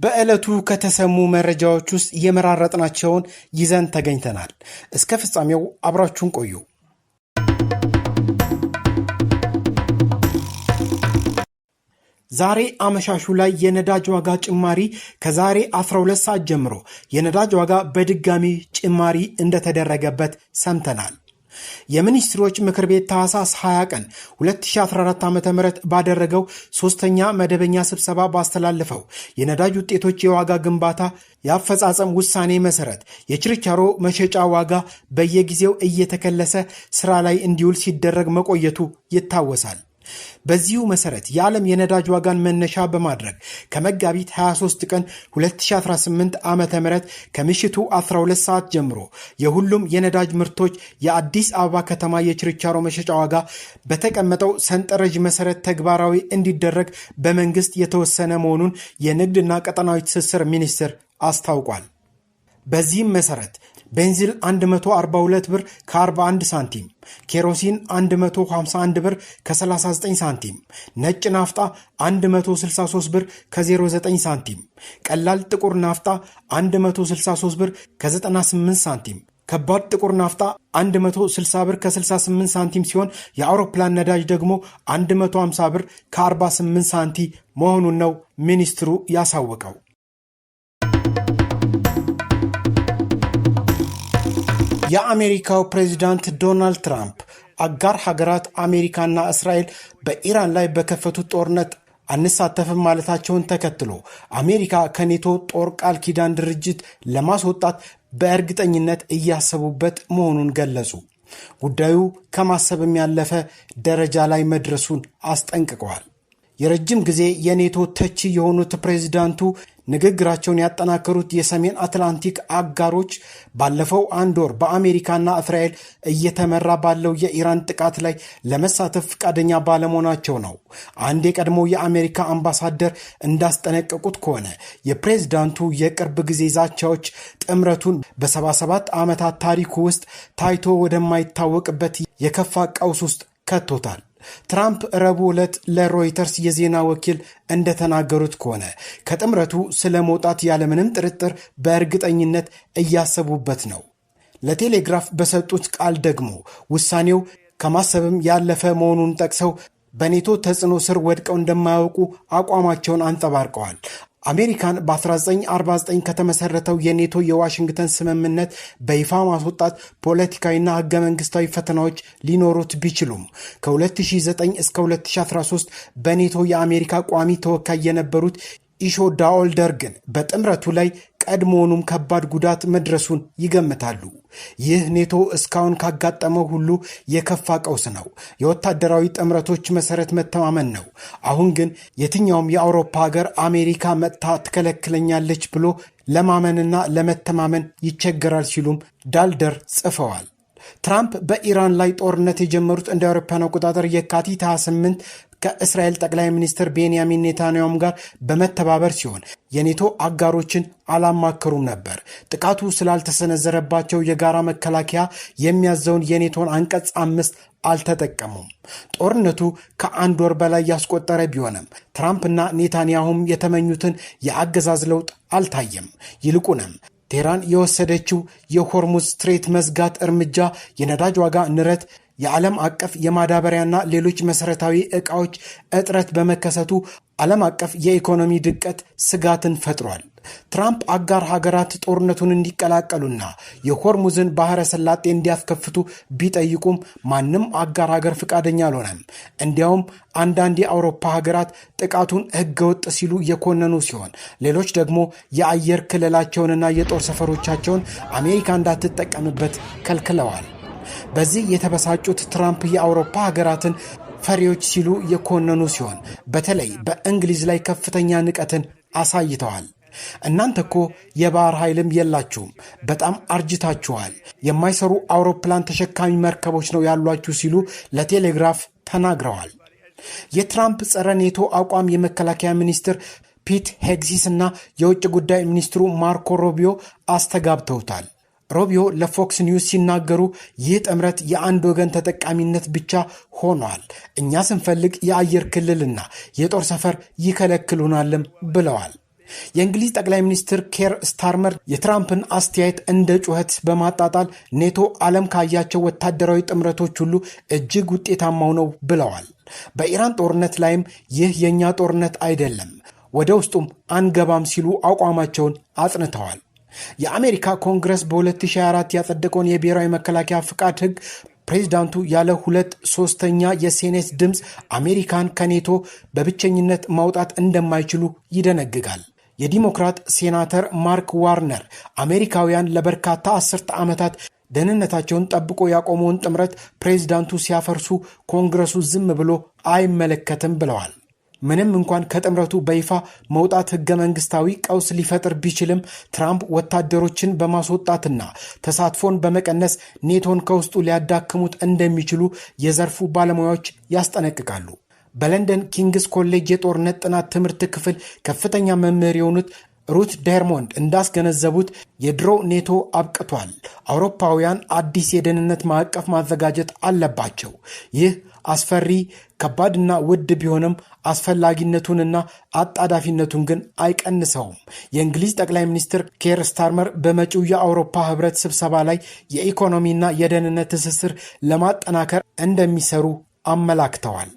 በዕለቱ ከተሰሙ መረጃዎች ውስጥ የመራረጥናቸውን ይዘን ተገኝተናል። እስከ ፍጻሜው አብራችሁን ቆዩ። ዛሬ አመሻሹ ላይ የነዳጅ ዋጋ ጭማሪ ከዛሬ 12 ሰዓት ጀምሮ የነዳጅ ዋጋ በድጋሚ ጭማሪ እንደተደረገበት ሰምተናል። የሚኒስትሮች ምክር ቤት ታህሳስ 20 ቀን 2014 ዓ.ም ባደረገው ሶስተኛ መደበኛ ስብሰባ ባስተላለፈው የነዳጅ ውጤቶች የዋጋ ግንባታ የአፈጻጸም ውሳኔ መሰረት የችርቻሮ መሸጫ ዋጋ በየጊዜው እየተከለሰ ስራ ላይ እንዲውል ሲደረግ መቆየቱ ይታወሳል። በዚሁ መሰረት የዓለም የነዳጅ ዋጋን መነሻ በማድረግ ከመጋቢት 23 ቀን 2018 ዓ.ም ከምሽቱ 12 ሰዓት ጀምሮ የሁሉም የነዳጅ ምርቶች የአዲስ አበባ ከተማ የችርቻሮ መሸጫ ዋጋ በተቀመጠው ሰንጠረዥ መሰረት ተግባራዊ እንዲደረግ በመንግስት የተወሰነ መሆኑን የንግድና ቀጠናዊ ትስስር ሚኒስቴር አስታውቋል። በዚህም መሰረት ቤንዚል 142 ብር ከ41 ሳንቲም፣ ኬሮሲን 151 ብር ከ39 ሳንቲም፣ ነጭ ናፍጣ 163 ብር ከ09 ሳንቲም፣ ቀላል ጥቁር ናፍጣ 163 ብር ከ98 ሳንቲም፣ ከባድ ጥቁር ናፍጣ 160 ብር ከ68 ሳንቲም ሲሆን የአውሮፕላን ነዳጅ ደግሞ 150 ብር ከ48 ሳንቲ መሆኑን ነው ሚኒስትሩ ያሳወቀው። የአሜሪካው ፕሬዚዳንት ዶናልድ ትራምፕ አጋር ሀገራት አሜሪካና እስራኤል በኢራን ላይ በከፈቱት ጦርነት አንሳተፍም ማለታቸውን ተከትሎ አሜሪካ ከኔቶ ጦር ቃል ኪዳን ድርጅት ለማስወጣት በእርግጠኝነት እያሰቡበት መሆኑን ገለጹ። ጉዳዩ ከማሰብም ያለፈ ደረጃ ላይ መድረሱን አስጠንቅቀዋል። የረጅም ጊዜ የኔቶ ተቺ የሆኑት ፕሬዚዳንቱ ንግግራቸውን ያጠናከሩት የሰሜን አትላንቲክ አጋሮች ባለፈው አንድ ወር በአሜሪካና እስራኤል እየተመራ ባለው የኢራን ጥቃት ላይ ለመሳተፍ ፈቃደኛ ባለመሆናቸው ነው። አንድ የቀድሞ የአሜሪካ አምባሳደር እንዳስጠነቀቁት ከሆነ የፕሬዝዳንቱ የቅርብ ጊዜ ዛቻዎች ጥምረቱን በ77 ዓመታት ታሪኩ ውስጥ ታይቶ ወደማይታወቅበት የከፋ ቀውስ ውስጥ ከቶታል። ትራምፕ ረቡዕ ዕለት ለሮይተርስ የዜና ወኪል እንደተናገሩት ከሆነ ከጥምረቱ ስለ መውጣት ያለምንም ጥርጥር በእርግጠኝነት እያሰቡበት ነው። ለቴሌግራፍ በሰጡት ቃል ደግሞ ውሳኔው ከማሰብም ያለፈ መሆኑን ጠቅሰው በኔቶ ተጽዕኖ ስር ወድቀው እንደማያውቁ አቋማቸውን አንጸባርቀዋል። አሜሪካን በ1949 ከተመሰረተው የኔቶ የዋሽንግተን ስምምነት በይፋ ማስወጣት ፖለቲካዊና ህገ መንግስታዊ ፈተናዎች ሊኖሩት ቢችሉም ከ2009 እስከ 2013 በኔቶ የአሜሪካ ቋሚ ተወካይ የነበሩት ኢሾ ዳኦልደር ግን በጥምረቱ ላይ ቀድሞውኑም ከባድ ጉዳት መድረሱን ይገምታሉ። ይህ ኔቶ እስካሁን ካጋጠመው ሁሉ የከፋ ቀውስ ነው። የወታደራዊ ጥምረቶች መሰረት መተማመን ነው። አሁን ግን የትኛውም የአውሮፓ ሀገር አሜሪካ መጥታ ትከለክለኛለች ብሎ ለማመንና ለመተማመን ይቸገራል ሲሉም ዳልደር ጽፈዋል። ትራምፕ በኢራን ላይ ጦርነት የጀመሩት እንደ አውሮፓውያን አቆጣጠር የካቲት 28 ከእስራኤል ጠቅላይ ሚኒስትር ቤንያሚን ኔታንያሁም ጋር በመተባበር ሲሆን የኔቶ አጋሮችን አላማከሩም ነበር። ጥቃቱ ስላልተሰነዘረባቸው የጋራ መከላከያ የሚያዘውን የኔቶን አንቀጽ 5 አልተጠቀሙም። ጦርነቱ ከአንድ ወር በላይ ያስቆጠረ ቢሆንም ትራምፕና ኔታንያሁም የተመኙትን የአገዛዝ ለውጥ አልታየም። ይልቁንም ቴህራን የወሰደችው የሆርሙዝ ስትሬት መዝጋት እርምጃ የነዳጅ ዋጋ ንረት፣ የዓለም አቀፍ የማዳበሪያና ሌሎች መሠረታዊ ዕቃዎች እጥረት በመከሰቱ ዓለም አቀፍ የኢኮኖሚ ድቀት ስጋትን ፈጥሯል። ትራምፕ አጋር ሀገራት ጦርነቱን እንዲቀላቀሉና የሆርሙዝን ባህረ ሰላጤ እንዲያስከፍቱ ቢጠይቁም ማንም አጋር ሀገር ፈቃደኛ አልሆነም። እንዲያውም አንዳንድ የአውሮፓ ሀገራት ጥቃቱን ሕገወጥ ሲሉ የኮነኑ ሲሆን፣ ሌሎች ደግሞ የአየር ክልላቸውንና የጦር ሰፈሮቻቸውን አሜሪካ እንዳትጠቀምበት ከልክለዋል። በዚህ የተበሳጩት ትራምፕ የአውሮፓ ሀገራትን ፈሪዎች ሲሉ የኮነኑ ሲሆን በተለይ በእንግሊዝ ላይ ከፍተኛ ንቀትን አሳይተዋል። እናንተ እኮ የባህር ኃይልም የላችሁም፣ በጣም አርጅታችኋል፣ የማይሰሩ አውሮፕላን ተሸካሚ መርከቦች ነው ያሏችሁ ሲሉ ለቴሌግራፍ ተናግረዋል። የትራምፕ ጸረ ኔቶ አቋም የመከላከያ ሚኒስትር ፒት ሄግሲስ እና የውጭ ጉዳይ ሚኒስትሩ ማርኮ ሮቢዮ አስተጋብተውታል። ሮቢዮ ለፎክስ ኒውስ ሲናገሩ ይህ ጥምረት የአንድ ወገን ተጠቃሚነት ብቻ ሆኗል፣ እኛ ስንፈልግ የአየር ክልልና የጦር ሰፈር ይከለክሉናልም ብለዋል። የእንግሊዝ ጠቅላይ ሚኒስትር ኬር ስታርመር የትራምፕን አስተያየት እንደ ጩኸት በማጣጣል ኔቶ ዓለም ካያቸው ወታደራዊ ጥምረቶች ሁሉ እጅግ ውጤታማው ነው ብለዋል። በኢራን ጦርነት ላይም ይህ የኛ ጦርነት አይደለም፣ ወደ ውስጡም አንገባም ሲሉ አቋማቸውን አጽንተዋል። የአሜሪካ ኮንግረስ በ2024 ያጸደቀውን የብሔራዊ መከላከያ ፍቃድ ሕግ ፕሬዝዳንቱ ያለ 2/3 የሴኔት ድምፅ አሜሪካን ከኔቶ በብቸኝነት ማውጣት እንደማይችሉ ይደነግጋል። የዲሞክራት ሴናተር ማርክ ዋርነር አሜሪካውያን ለበርካታ አስርተ ዓመታት ደህንነታቸውን ጠብቆ ያቆመውን ጥምረት ፕሬዝዳንቱ ሲያፈርሱ ኮንግረሱ ዝም ብሎ አይመለከትም ብለዋል። ምንም እንኳን ከጥምረቱ በይፋ መውጣት ህገ መንግስታዊ ቀውስ ሊፈጥር ቢችልም ትራምፕ ወታደሮችን በማስወጣትና ተሳትፎን በመቀነስ ኔቶን ከውስጡ ሊያዳክሙት እንደሚችሉ የዘርፉ ባለሙያዎች ያስጠነቅቃሉ። በለንደን ኪንግስ ኮሌጅ የጦርነት ጥናት ትምህርት ክፍል ከፍተኛ መምህር የሆኑት ሩት ደርሞንድ እንዳስገነዘቡት የድሮ ኔቶ አብቅቷል። አውሮፓውያን አዲስ የደህንነት ማዕቀፍ ማዘጋጀት አለባቸው። ይህ አስፈሪ ከባድና ውድ ቢሆንም አስፈላጊነቱንና አጣዳፊነቱን ግን አይቀንሰውም። የእንግሊዝ ጠቅላይ ሚኒስትር ኬር ስታርመር በመጪው የአውሮፓ ህብረት ስብሰባ ላይ የኢኮኖሚና የደህንነት ትስስር ለማጠናከር እንደሚሰሩ አመላክተዋል።